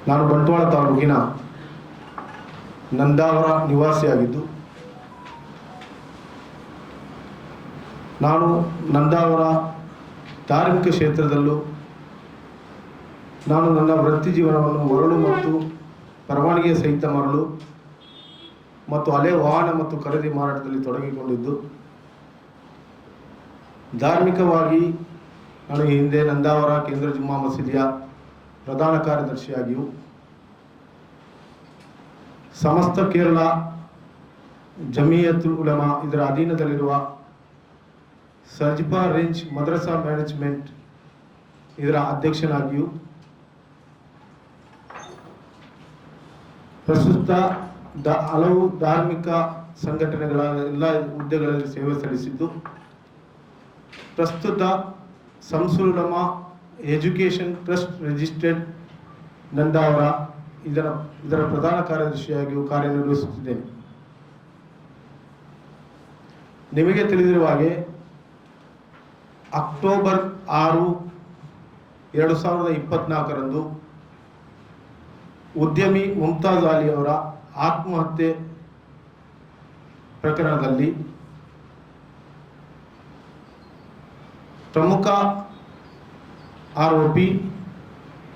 ನಾನು ಬಂಟ್ವಾಳ ತಾಲೂಕಿನ ನಂದಾವರ ನಿವಾಸಿಯಾಗಿದ್ದು, ನಾನು ನಂದಾವರ ಧಾರ್ಮಿಕ ಕ್ಷೇತ್ರದಲ್ಲೂ ನಾನು ನನ್ನ ವೃತ್ತಿ ಜೀವನವನ್ನು ಮರಳು ಮತ್ತು ಪರವಾನಗಿ ಸಹಿತ ಮರಳು ಮತ್ತು ಹಳೆ ವಾಹನ ಮತ್ತು ಖರೀದಿ ಮಾರಾಟದಲ್ಲಿ ತೊಡಗಿಕೊಂಡಿದ್ದು, ಧಾರ್ಮಿಕವಾಗಿ ನಾನು ಹಿಂದೆ ನಂದಾವರ ಕೇಂದ್ರ ಜುಮ್ಮಾ ಮಸೀದಿಯ ಪ್ರಧಾನ ಕಾರ್ಯದರ್ಶಿಯಾಗಿಯೂ, ಸಮಸ್ತ ಕೇರಳ ಜಮಿಯತುಲ್ ಉಲಮಾ ಇದರ ಅಧೀನದಲ್ಲಿರುವ ಸರ್ಜಿಪಾ ರೇಂಜ್ ಮದ್ರಸಾ ಮ್ಯಾನೇಜ್ಮೆಂಟ್ ಇದರ ಅಧ್ಯಕ್ಷನಾಗಿಯೂ, ಪ್ರಸ್ತುತ ಹಲವು ಧಾರ್ಮಿಕ ಸಂಘಟನೆಗಳ ಎಲ್ಲ ಹುದ್ದೆಗಳಲ್ಲಿ ಸೇವೆ ಸಲ್ಲಿಸಿದ್ದು, ಪ್ರಸ್ತುತ ಶಂಸುಲ್ Ulama education trust registered Nandavara ಇದರ ಪ್ರಧಾನ ಕಾರ್ಯದರ್ಶಿಯಾಗಿಯೂ ಕಾರ್ಯನಿರ್ವಹಿಸುತ್ತಿದ್ದೇನೆ. ನಿಮಗೆ ತಿಳಿದಿರುವ ಹಾಗೆ ಅಕ್ಟೋಬರ್ 6, 2024ರಂದು ಉದ್ಯಮಿ ಮುಮ್ತಾಜ್ ಅಲಿ ಅವರ ಆತ್ಮಹತ್ಯೆ ಪ್ರಕರಣದಲ್ಲಿ ಪ್ರಮುಖ ಆರೋಪಿ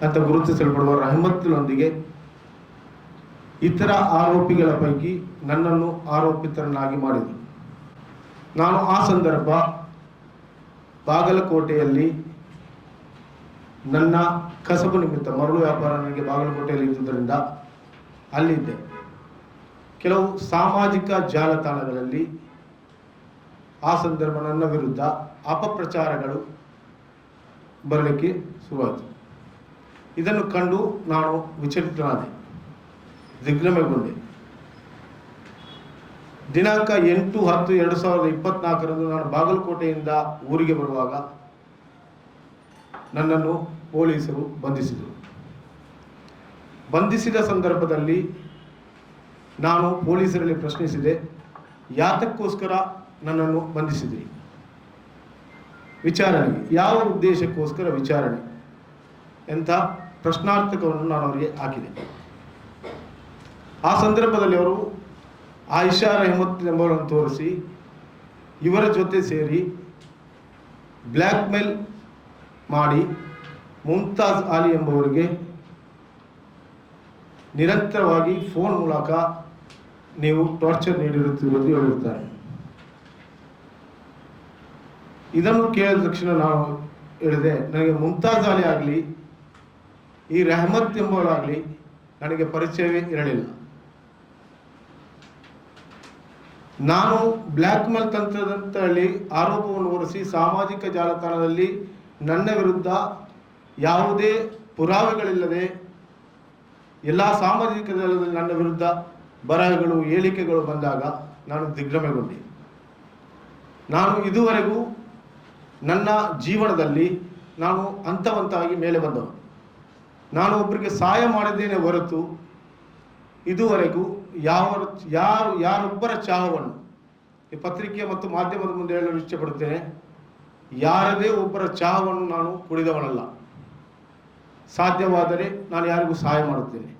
ಅಂತ ಗುರುತಿಸಲ್ಪಡುವ ರಹಮತ್ನೊಂದಿಗೆ ಇತರ ಆರೋಪಿಗಳ ಪೈಕಿ ನನ್ನನ್ನು ಆರೋಪಿತರನ್ನಾಗಿ ಮಾಡಿದರು. ನಾನು ಆ ಸಂದರ್ಭ ಬಾಗಲಕೋಟೆಯಲ್ಲಿ ನನ್ನ ಕಸಬು ನಿಮಿತ್ತ ಮರಳು ವ್ಯಾಪಾರ ನನಗೆ ಬಾಗಲಕೋಟೆಯಲ್ಲಿ ಇದ್ದುದರಿಂದ ಅಲ್ಲಿದ್ದೆ. ಕೆಲವು ಸಾಮಾಜಿಕ ಜಾಲತಾಣಗಳಲ್ಲಿ ಆ ಸಂದರ್ಭ ನನ್ನ ವಿರುದ್ಧ ಅಪಪ್ರಚಾರಗಳು ಬರಲಿಕ್ಕೆ ಶುರುವಾಯಿತು. ಇದನ್ನು ಕಂಡು ನಾನು ವಿಚಲಿತನಾದೆ, ದಿಗ್ಭ್ರಮೆಗೊಂಡೆ. ದಿನಾಂಕ 8/10/2024ರಂದು ನಾನು ಬಾಗಲಕೋಟೆಯಿಂದ ಊರಿಗೆ ಬರುವಾಗ ನನ್ನನ್ನು ಪೊಲೀಸರು ಬಂಧಿಸಿದರು. ಬಂಧಿಸಿದ ಸಂದರ್ಭದಲ್ಲಿ ನಾನು ಪೊಲೀಸರಲ್ಲಿ ಪ್ರಶ್ನಿಸಿದೆ, ಯಾತಕ್ಕೋಸ್ಕರ ನನ್ನನ್ನು ಬಂಧಿಸಿದ್ರಿ? ವಿಚಾರಣೆಗೆ ಯಾವ ಉದ್ದೇಶಕ್ಕೋಸ್ಕರ ವಿಚಾರಣೆ ಎಂಥ ಪ್ರಶ್ನಾರ್ಥಕವನ್ನು ನಾನು ಅವರಿಗೆ ಹಾಕಿದೆ. ಆ ಸಂದರ್ಭದಲ್ಲಿ ಅವರು ಆಯಿಷಾ ರೆಹಮತ್ ಎಂಬವರನ್ನು ತೋರಿಸಿ ಇವರ ಜೊತೆ ಸೇರಿ ಬ್ಲ್ಯಾಕ್ ಮೇಲ್ ಮಾಡಿ ಮುಮ್ತಾಜ್ ಅಲಿ ಎಂಬುವರಿಗೆ ನಿರಂತರವಾಗಿ ಫೋನ್ ಮೂಲಕ ನೀವು ಟಾರ್ಚರ್ ನೀಡಿರುತ್ತೀರೆಂದು ಹೇಳಿರುತ್ತಾರೆ. ಇದನ್ನು ಕೇಳಿದ ತಕ್ಷಣ ನಾವು ಹೇಳಿದೆ, ನನಗೆ ಮುಮ್ತಾಜ್ ಅಲಿ ಆಗಲಿ ಈ ರೆಹಮತ್ ಎಂಬವರಾಗಲಿ ನನಗೆ ಪರಿಚಯವೇ ಇರಲಿಲ್ಲ. ನಾನು ಬ್ಲ್ಯಾಕ್ ಮೇಲ್ ತಂತ್ರದಂತ ಹೇಳಿ ಆರೋಪವನ್ನು ಹೊರಿಸಿ ಸಾಮಾಜಿಕ ಜಾಲತಾಣದಲ್ಲಿ ನನ್ನ ವಿರುದ್ಧ ಯಾವುದೇ ಪುರಾವೆಗಳಿಲ್ಲದೆ ಎಲ್ಲ ಸಾಮಾಜಿಕ ಜಾಲದಲ್ಲಿ ನನ್ನ ವಿರುದ್ಧ ಬರಹಗಳು ಹೇಳಿಕೆಗಳು ಬಂದಾಗ ನಾನು ದಿಗ್ಭ್ರಮೆಗೊಂಡೆ. ನಾನು ಇದುವರೆಗೂ ನನ್ನ ಜೀವನದಲ್ಲಿ ನಾನು ಹಂತವಾಗಿ ಮೇಲೆ ಬಂದವನು. ನಾನು ಒಬ್ಬರಿಗೆ ಸಹಾಯ ಮಾಡಿದ್ದೇನೆ ಹೊರತು ಇದುವರೆಗೂ ಯಾರೊಬ್ಬರ ಚಾಹವನ್ನು ಈ ಪತ್ರಿಕೆ ಮತ್ತು ಮಾಧ್ಯಮದ ಮುಂದೆ ಹೇಳಲು ಇಷ್ಟಪಡುತ್ತೇನೆ, ಯಾರದೇ ಒಬ್ಬರ ಚಾಹವನ್ನು ನಾನು ಕುಡಿದವನಲ್ಲ. ಸಾಧ್ಯವಾದರೆ ನಾನು ಯಾರಿಗೂ ಸಹಾಯ ಮಾಡುತ್ತೇನೆ.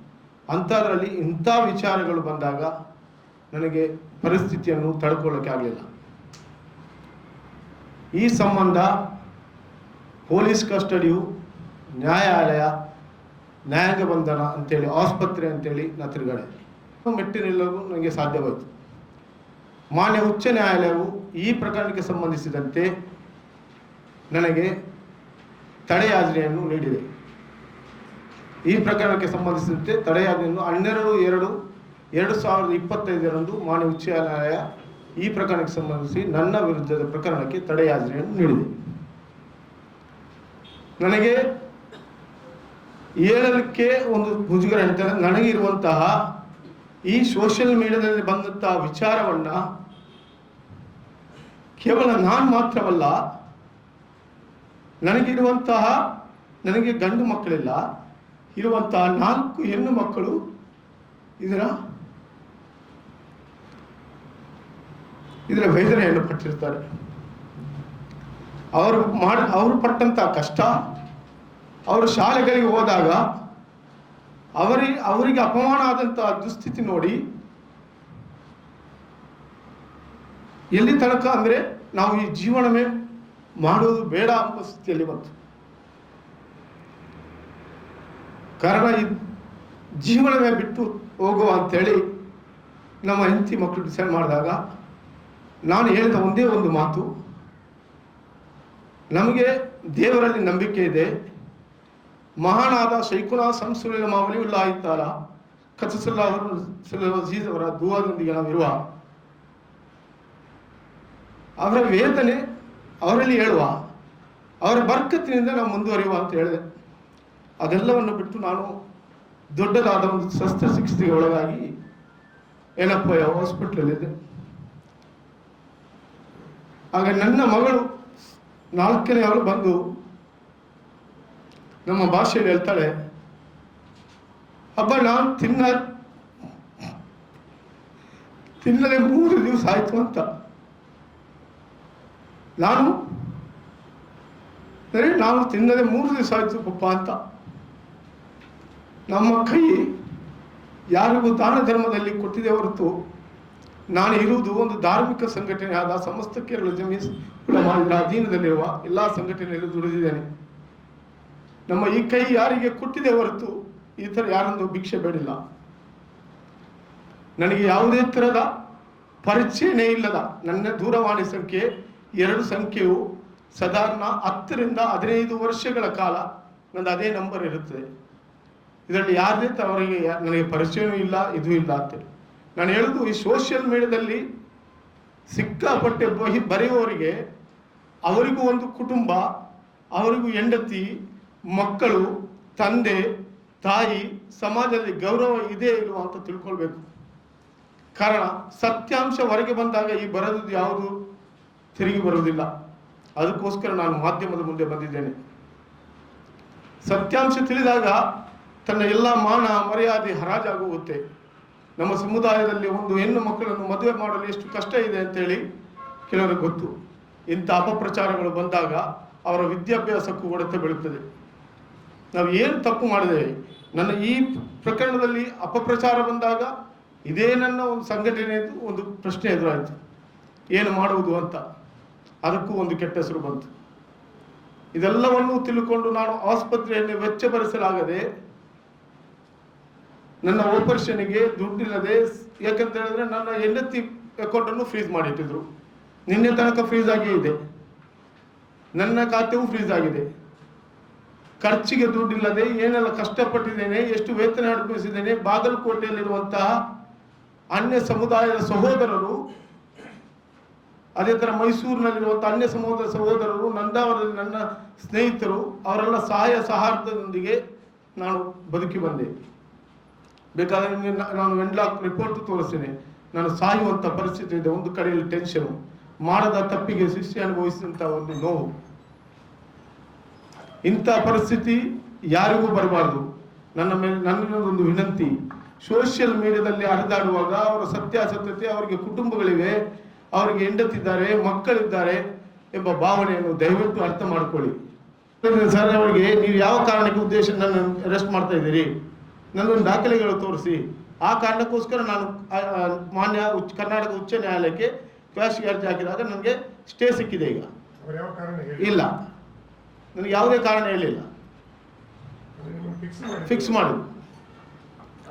ಅಂಥದ್ರಲ್ಲಿ ಇಂಥ ವಿಚಾರಗಳು ಬಂದಾಗ ನನಗೆ ಪರಿಸ್ಥಿತಿಯನ್ನು ತಡ್ಕೊಳ್ಳೋಕ್ಕೆ ಆಗಲಿಲ್ಲ. ಈ ಸಂಬಂಧ ಪೊಲೀಸ್ ಕಸ್ಟಡಿಯು, ನ್ಯಾಯಾಲಯ, ನ್ಯಾಯಾಂಗ ಬಂಧನ ಅಂತೇಳಿ, ಆಸ್ಪತ್ರೆ ಅಂತೇಳಿ ನಾನು ತಿರುಗಾಡೆ. ಮೆಟ್ಟಿ ನಿಲ್ಲಲು ನನಗೆ ಸಾಧ್ಯವಾಯಿತು. ಮಾನ್ಯ ಉಚ್ಚ ನ್ಯಾಯಾಲಯವು ಈ ಪ್ರಕರಣಕ್ಕೆ ಸಂಬಂಧಿಸಿದಂತೆ ನನಗೆ ತಡೆಯಾಜ್ಞೆಯನ್ನು ನೀಡಿದೆ. ಈ ಪ್ರಕರಣಕ್ಕೆ ಸಂಬಂಧಿಸಿದಂತೆ ತಡೆಯಾಜ್ಞೆಯನ್ನು 12/2/2025ರಂದು ಮಾನ್ಯ ಉಚ್ಚ ನ್ಯಾಯಾಲಯ ಈ ಪ್ರಕರಣಕ್ಕೆ ಸಂಬಂಧಿಸಿ ನನ್ನ ವಿರುದ್ಧದ ಪ್ರಕರಣಕ್ಕೆ ತಡೆಯಾಜ್ಞೆಯನ್ನು ನೀಡಿದೆ. ನನಗೆ ಹೇಳಲಿಕ್ಕೆ ಒಂದು ಮುಜುಗರ ಅಂತ, ನನಗಿರುವಂತಹ ಈ ಸೋಷಿಯಲ್ ಮೀಡಿಯಾದಲ್ಲಿ ಬಂದಂತಹ ವಿಚಾರವನ್ನು ಕೇವಲ ನಾನು ಮಾತ್ರವಲ್ಲ, ನನಗೆ ಗಂಡು ಮಕ್ಕಳಿಲ್ಲ, ಇರುವಂತಹ 4 ಹೆಣ್ಣು ಮಕ್ಕಳು ಇದರ ವೇದನೆಯನ್ನು ಪಟ್ಟಿರ್ತಾರೆ. ಅವರು ಪಟ್ಟಂತಹ ಕಷ್ಟ, ಅವರು ಶಾಲೆಗಳಿಗೆ ಹೋದಾಗ ಅವರಿಗೆ ಅಪಮಾನ ಆದಂತಹ ದುಸ್ಥಿತಿ ನೋಡಿ ಎಲ್ಲಿ ತನಕ ಅಂದರೆ ನಾವು ಈ ಜೀವನವೇ ಮಾಡುವುದು ಬೇಡ ಎಂಬ ಸ್ಥಿತಿಯಲ್ಲಿ ಬಂತು. ಕಾರಣ ಈ ಜೀವನವೇ ಬಿಟ್ಟು ಹೋಗುವ ಅಂತೇಳಿ ನಮ್ಮ ಹೆಂಡತಿ ಮಕ್ಕಳು ಡಿಸೈಡ್ ಮಾಡಿದಾಗ ನಾನು ಹೇಳಿದ ಒಂದೇ ಒಂದು ಮಾತು, ನಮಗೆ ದೇವರಲ್ಲಿ ನಂಬಿಕೆ ಇದೆ. ಮಹಾನಾದ ಶೈಖುನಾ ಸಂಸುಲಿನ ಮಾವಲಿಯುಲ್ಲಾ ಇದ್ದಾರ ಅವರ ದುವಾದೊಂದಿಗೆ ನಾವಿರುವ, ಅವರ ವೇದನೆ ಅವರಲ್ಲಿ ಹೇಳುವ, ಅವರ ಬರ್ಕತ್ತಿನಿಂದ ನಾವು ಮುಂದುವರಿಯುವ ಅಂತ ಹೇಳಿದೆ. ಅದೆಲ್ಲವನ್ನು ಬಿಟ್ಟು ನಾನು ದೊಡ್ಡದಾದ ಒಂದು ಶಸ್ತ್ರಚಿಕಿತ್ಸೆಗೆ ಒಳಗಾಗಿ ಏನಪ್ಪಯ್ಯ ಹಾಸ್ಪಿಟ್ಲಲ್ಲಿದ್ದೆ. ಆಗ ನನ್ನ ಮಗಳು 4ನೇ ಅವಳು ಬಂದು ನಮ್ಮ ಭಾಷೆಯಲ್ಲಿ ಹೇಳ್ತಾಳೆ, ಹಬ್ಬ ನಾನು ತಿನ್ನಲೇ 3 ದಿವಸ ಆಯ್ತು ಅಂತ. ನಾನು ತಿನ್ನದೆ 3 ದಿವಸ ಆಯ್ತು ಪಪ್ಪ ಅಂತ. ನಮ್ಮ ಕೈ ಯಾರಿಗೂ ದಾನ ಧರ್ಮದಲ್ಲಿ ಕೊಟ್ಟಿದೆ ಹೊರತು ನಾನು ಇರುವುದು ಒಂದು ಧಾರ್ಮಿಕ ಸಂಘಟನೆ ಆದ ಸಮಸ್ತ ಕೇರಳ ಜಮೀಸ್ ಉಲಮಾಗಳ ಅಧೀನದಲ್ಲಿರುವ ಎಲ್ಲ ಸಂಘಟನೆಯಲ್ಲಿ ದುಡಿದಿದ್ದೇನೆ. ನಮ್ಮ ಈ ಕೈ ಯಾರಿಗೆ ಕೊಟ್ಟಿದೆ ಹೊರತು ಈ ಥರ ಯಾರೊಂದು ಭಿಕ್ಷೆ ಬೇಡಿಲ್ಲ. ನನಗೆ ಯಾವುದೇ ಥರದ ಪರಿಚಯನೇ ಇಲ್ಲದ ನನ್ನ ದೂರವಾಣಿ ಸಂಖ್ಯೆ 2 ಸಂಖ್ಯೆಯು ಸಾಧಾರಣ 10 ರಿಂದ 15 ವರ್ಷಗಳ ಕಾಲ ನಂದು ಅದೇ ನಂಬರ್ ಇರುತ್ತದೆ. ಇದರಲ್ಲಿ ಯಾರದೇ ಅವರಿಗೆ ನನಗೆ ಪರಿಚಯವೂ ಇಲ್ಲ, ಇದು ಇಲ್ಲ ಅಂತೇಳಿ ನಾನು ಹೇಳುದು. ಈ ಸೋಷಿಯಲ್ ಮೀಡಿಯಾದಲ್ಲಿ ಸಿಕ್ಕಾಪಟ್ಟೆ ಬರೆಯುವವರಿಗೆ ಅವರಿಗೂ ಒಂದು ಕುಟುಂಬ, ಅವರಿಗೂ ಹೆಂಡತಿ, ಮಕ್ಕಳು, ತಂದೆ, ತಾಯಿ, ಸಮಾಜದಲ್ಲಿ ಗೌರವ ಇದೆ ಇಲ್ವ ಅಂತ ತಿಳ್ಕೊಳ್ಬೇಕು. ಕಾರಣ ಸತ್ಯಾಂಶ ಹೊರಗೆ ಬಂದಾಗ ಈ ಬರೋದು ಯಾವುದು ತಿರುಗಿ ಬರುವುದಿಲ್ಲ. ಅದಕ್ಕೋಸ್ಕರ ನಾನು ಮಾಧ್ಯಮದ ಮುಂದೆ ಬಂದಿದ್ದೇನೆ. ಸತ್ಯಾಂಶ ತಿಳಿದಾಗ ತನ್ನ ಎಲ್ಲ ಮಾನ ಮರ್ಯಾದೆ ಹರಾಜಾಗೋಗುತ್ತೆ. ನಮ್ಮ ಸಮುದಾಯದಲ್ಲಿ ಒಂದು ಹೆಣ್ಣು ಮಕ್ಕಳನ್ನು ಮದುವೆ ಮಾಡಲು ಎಷ್ಟು ಕಷ್ಟ ಇದೆ ಅಂತೇಳಿ ಕೆಲವರಿಗೆ ಗೊತ್ತು. ಇಂಥ ಅಪಪ್ರಚಾರಗಳು ಬಂದಾಗ ಅವರ ವಿದ್ಯಾಭ್ಯಾಸಕ್ಕೂ ಹೊಡೆತ ಬೀಳುತ್ತದೆ. ನಾವು ಏನು ತಪ್ಪು ಮಾಡಿದ್ದೇವೆ? ನನ್ನ ಈ ಪ್ರಕರಣದಲ್ಲಿ ಅಪಪ್ರಚಾರ ಬಂದಾಗ ಇದೇ ನನ್ನ ಒಂದು ಸಂಘಟನೆಯದು ಒಂದು ಪ್ರಶ್ನೆ ಎದುರಾಯಿತು, ಏನು ಮಾಡುವುದು ಅಂತ. ಅದಕ್ಕೂ ಒಂದು ಕೆಟ್ಟ ಹೆಸರು ಬಂತು. ಇದೆಲ್ಲವನ್ನೂ ತಿಳ್ಕೊಂಡು ನಾನು ಆಸ್ಪತ್ರೆಯಲ್ಲಿ ವೆಚ್ಚ ಭರಿಸಲಾಗದೆ, ನನ್ನ ಆಪರೇಷನ್ಗೆ ದುಡ್ಡಿಲ್ಲದೆ, ಯಾಕಂತ ಹೇಳಿದ್ರೆ ನನ್ನ ಹೆಂಡತಿ ಅಕೌಂಟನ್ನು ಫ್ರೀಸ್ ಮಾಡಿಟ್ಟಿದ್ರು. ನಿನ್ನೆ ತನಕ ಫ್ರೀಸ್ ಆಗೇ ಇದೆ. ನನ್ನ ಖಾತೆಯೂ ಫ್ರೀಸ್ ಆಗಿದೆ. ಖರ್ಚಿಗೆ ದುಡ್ಡಿಲ್ಲದೆ ಏನೆಲ್ಲ ಕಷ್ಟಪಟ್ಟಿದ್ದೇನೆ, ಎಷ್ಟು ವೇತನ ಅನುಭವಿಸಿದ್ದೇನೆ. ಬಾಗಲಕೋಟೆಯಲ್ಲಿರುವಂತಹ ಅನ್ಯ ಸಮುದಾಯದ ಸಹೋದರರು, ಅದೇ ಥರ ಮೈಸೂರಿನಲ್ಲಿರುವಂಥ ಅನ್ಯ ಸಹೋದರರು, ನಂದಾವರದಲ್ಲಿ ನನ್ನ ಸ್ನೇಹಿತರು, ಅವರೆಲ್ಲ ಸಹಾಯ ಸಹಕಾರದೊಂದಿಗೆ ನಾನು ಬದುಕಿ ಬಂದೆ. ಬೇಕಾದ್ರೆ ನಿಮಗೆ ನಾನು ವೆನ್ಲಾಕ್ ರಿಪೋರ್ಟ್ ತೋರಿಸ್ತೇನೆ. ನಾನು ಸಾಯುವಂಥ ಪರಿಸ್ಥಿತಿ ಇದೆ. ಒಂದು ಕಡೆಯಲ್ಲಿ ಟೆನ್ಷನು, ಮಾಡದ ತಪ್ಪಿಗೆ ಶಿಕ್ಷೆ ಅನುಭವಿಸಿದಂಥ ಒಂದು ನೋವು. ಇಂಥ ಪರಿಸ್ಥಿತಿ ಯಾರಿಗೂ ಬರಬಾರ್ದು. ನನ್ನದೊಂದು ವಿನಂತಿ, ಸೋಷಿಯಲ್ ಮೀಡಿಯಾದಲ್ಲಿ ಹರಿದಾಡುವಾಗ ಅವರ ಸತ್ಯಾಸತ್ಯತೆ, ಅವರಿಗೆ ಕುಟುಂಬಗಳಿವೆ, ಅವರಿಗೆ ಹೆಂಡತಿದ್ದಾರೆ, ಮಕ್ಕಳಿದ್ದಾರೆ ಎಂಬ ಭಾವನೆಯನ್ನು ದಯವಿಟ್ಟು ಅರ್ಥ ಮಾಡ್ಕೊಳ್ಳಿ. ಸರ್, ಅವರಿಗೆ ನೀವು ಯಾವ ಕಾರಣಕ್ಕೆ ಉದ್ದೇಶ ನನ್ನ ಅರೆಸ್ಟ್ ಮಾಡ್ತಾ ಇದ್ದೀರಿ, ನನ್ನೊಂದು ದಾಖಲೆಗಳು ತೋರಿಸಿ. ಆ ಕಾರಣಕ್ಕೋಸ್ಕರ ನಾನು ಮಾನ್ಯ ಕರ್ನಾಟಕ ಉಚ್ಚ ನ್ಯಾಯಾಲಯಕ್ಕೆ ಕ್ವಾಶ್ಗೆ ಅರ್ಜಿ ಹಾಕಿದಾಗ ನನಗೆ ಸ್ಟೇ ಸಿಕ್ಕಿದೆ. ಈಗ ಇಲ್ಲ, ನನಗೆ ಯಾವುದೇ ಕಾರಣ ಹೇಳಿಲ್ಲ, ಫಿಕ್ಸ್ ಮಾಡಿ.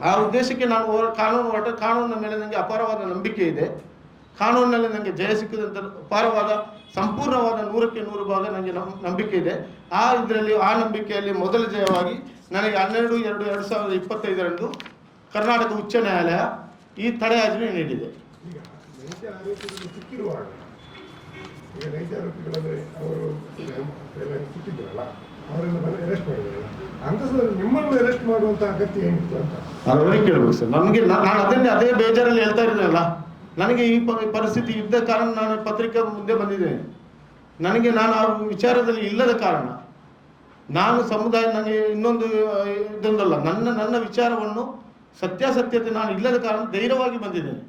ಆ ಉದ್ದೇಶಕ್ಕೆ ನಾನು ಕಾನೂನಿನ ಮೇಲೆ ನನಗೆ ಅಪಾರವಾದ ನಂಬಿಕೆ ಇದೆ. ಕಾನೂನಿನಲ್ಲಿ ನನಗೆ ಜಯ ಸಿಕ್ಕಿದಂಥ ಅಪಾರವಾದ ಸಂಪೂರ್ಣವಾದ 100ಕ್ಕೆ 100 ಭಾಗ ನನಗೆ ನಂಬಿಕೆ ಇದೆ. ಆ ನಂಬಿಕೆಯಲ್ಲಿ ಮೊದಲ ಜಯವಾಗಿ ನನಗೆ 12/2/2025 ಕರ್ನಾಟಕ ಉಚ್ಚ ನ್ಯಾಯಾಲಯ ಈ ತಡೆಯಾಜ್ಞೆ ನೀಡಿದೆ. ಅವರಿಗೆ ಕೇಳಬೇಕು ಸರ್. ನನಗೆ ನಾನು ಅದೇ ಬೇಜಾರಲ್ಲಿ ಹೇಳ್ತಾ ಇದ್ದೀನಲ್ಲ, ನನಗೆ ಈ ಪರಿಸ್ಥಿತಿ ಇದ್ದ ಕಾರಣ ನಾನು ಪತ್ರಿಕಾ ಮುಂದೆ ಬಂದಿದ್ದೇನೆ. ನಾನು ಆ ವಿಚಾರದಲ್ಲಿ ಇಲ್ಲದ ಕಾರಣ ನಾನು ಸಮುದಾಯ, ನನಗೆ ಇದೊಂದಲ್ಲ, ನನ್ನ ವಿಚಾರವನ್ನು ಸತ್ಯಾಸತ್ಯತೆ ನಾನು ಇಲ್ಲದ ಕಾರಣ ಧೈರ್ಯವಾಗಿ ಬಂದಿದ್ದೇನೆ.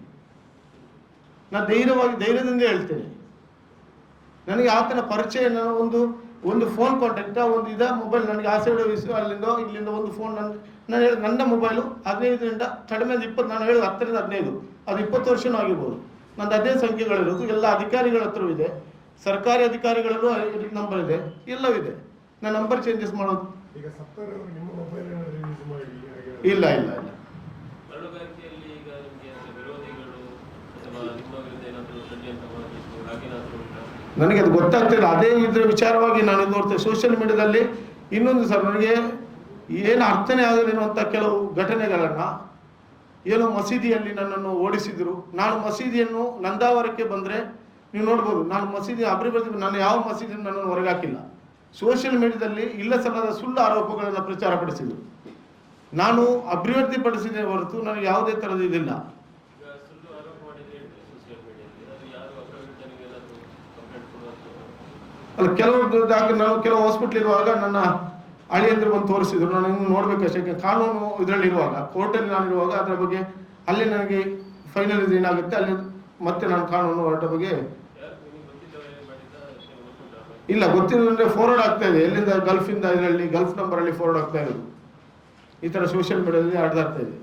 ನಾನು ಧೈರ್ಯದಿಂದ ಹೇಳ್ತೇನೆ. ನನಗೆ ಆತನ ಪರಿಚಯ, ಒಂದು ಫೋನ್ ಕಾಂಟ್ಯಾಕ್ಟ್, ಒಂದು ಮೊಬೈಲ್ ನನಗೆ ಆಸೆ ಅಲ್ಲಿಂದ ಇಲ್ಲಿಂದ ಒಂದು ಫೋನ್ ನಾನು ಹೇಳಿದ ನನ್ನ ಮೊಬೈಲು 15ರಿಂದ ಕಡಿಮೆ 20, ನಾನು ಹೇಳಿದ 10ರಿಂದ 15, ಅದು 20 ವರ್ಷನೂ ಆಗಿರ್ಬೋದು. ನಂದು ಅದೇ ಸಂಖ್ಯೆಗಳಿರೋದು, ಎಲ್ಲ ಅಧಿಕಾರಿಗಳ ಹತ್ರವೂ ಇದೆ, ಸರ್ಕಾರಿ ಅಧಿಕಾರಿಗಳಲ್ಲೂ ನಂಬರ್ ಇದೆ, ಎಲ್ಲವಿದೆ. ನಾನು ನಂಬರ್ ಚೇಂಜಸ್ ಮಾಡೋದು ಈಗ ಸತ್ತವರು ನಿಮ್ಮ ಮೊಬೈಲ್ ಯೂಸ್ ಮಾಡಿ ಇಲ್ಲ ಇಲ್ಲ ಇಲ್ಲ. ನನಗೆ ಅದು ಗೊತ್ತಾಗ್ತಿಲ್ಲ. ಅದೇ ಇದ್ರ ವಿಚಾರವಾಗಿ ನಾನು ಇದು ನೋಡ್ತೇನೆ ಸೋಷಿಯಲ್ ಮೀಡಿಯಾದಲ್ಲಿ. ಇನ್ನೊಂದು ಸರ್, ನನಗೆ ಏನು ಅರ್ಥನೇ ಆಗಲಿರುವಂಥ ಕೆಲವು ಘಟನೆಗಳನ್ನು, ಏನೋ ಮಸೀದಿಯಲ್ಲಿ ನನ್ನನ್ನು ಓಡಿಸಿದರು. ನಾನು ಮಸೀದಿಯನ್ನು ನಂದಾವರಕ್ಕೆ ಬಂದರೆ ನೀವು ನೋಡ್ಬೋದು, ನಾನು ಮಸೀದಿ ಅಭಿವೃದ್ಧಿ, ನಾನು ಯಾವ ಮಸೀದಿಯನ್ನು ನನ್ನನ್ನು ಹೊರಗಾಕಿಲ್ಲ. ಸೋಷಿಯಲ್ ಮೀಡಿಯಾದಲ್ಲಿ ಇಲ್ಲ ಸಲ್ಲದ ಸುಳ್ಳು ಆರೋಪಗಳನ್ನು ಪ್ರಚಾರಪಡಿಸಿದರು. ನಾನು ಅಭಿವೃದ್ಧಿಪಡಿಸಿದೆ ಹೊರತು ನನಗೆ ಯಾವುದೇ ಥರದ ಇದಿಲ್ಲ. ಅಲ್ಲ, ನಾನು ಕೆಲವು ಹಾಸ್ಪಿಟ್ಲ್ ಇರುವಾಗ ನನ್ನ ಅಳಿಯಂದ್ರು ಬಂದು ತೋರಿಸಿದ್ರು. ನಾನು ಇನ್ನು ನೋಡ್ಬೇಕಷ್ಟೇ, ಕಾನೂನು ಇದರಲ್ಲಿರುವಾಗ, ಕೋರ್ಟಲ್ಲಿ ನಾನು ಇರುವಾಗ ಅದರ ಬಗ್ಗೆ ಅಲ್ಲಿ ನನಗೆ ಫೈನಲ್ ಇದು ಏನಾಗುತ್ತೆ ಅಲ್ಲಿ ಮತ್ತೆ ನಾನು ಕಾನೂನು ಹೊರಟ ಬಗ್ಗೆ ಇಲ್ಲ ಗೊತ್ತಿಲ್ಲ. ಫಾರ್ವರ್ಡ್ ಆಗ್ತಾ ಇದೆ ಎಲ್ಲಿಂದ, ಗಲ್ಫಿಂದ, ಇದರಲ್ಲಿ ಗಲ್ಫ್ ನಂಬರಲ್ಲಿ ಫಾರ್ವರ್ಡ್ ಆಗ್ತಾ ಇರೋದು. ಈ ಥರ ಸೋಷಿಯಲ್ ಮೀಡಿಯಾದಲ್ಲಿ ಹರಿದಾಡ್ತಾ ಇದೆ.